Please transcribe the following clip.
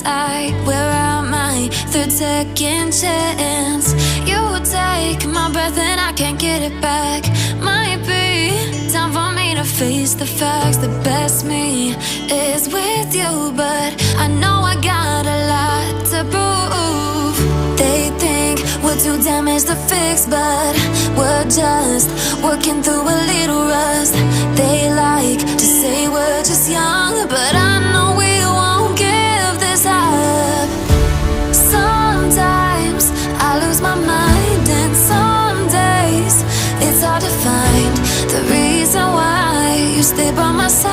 like, where am I? Third, second chance. You take my breath and I can't get it back. Might be time for me to face the facts. The best me is with you, but I know I got a lot to prove. They think we're too damaged to fix, but we're just working through a little rust. They like to say we're just young, but I know we won't give this up. Sometimes I lose my mind, and some days it's hard to find the reason why you stay by my side.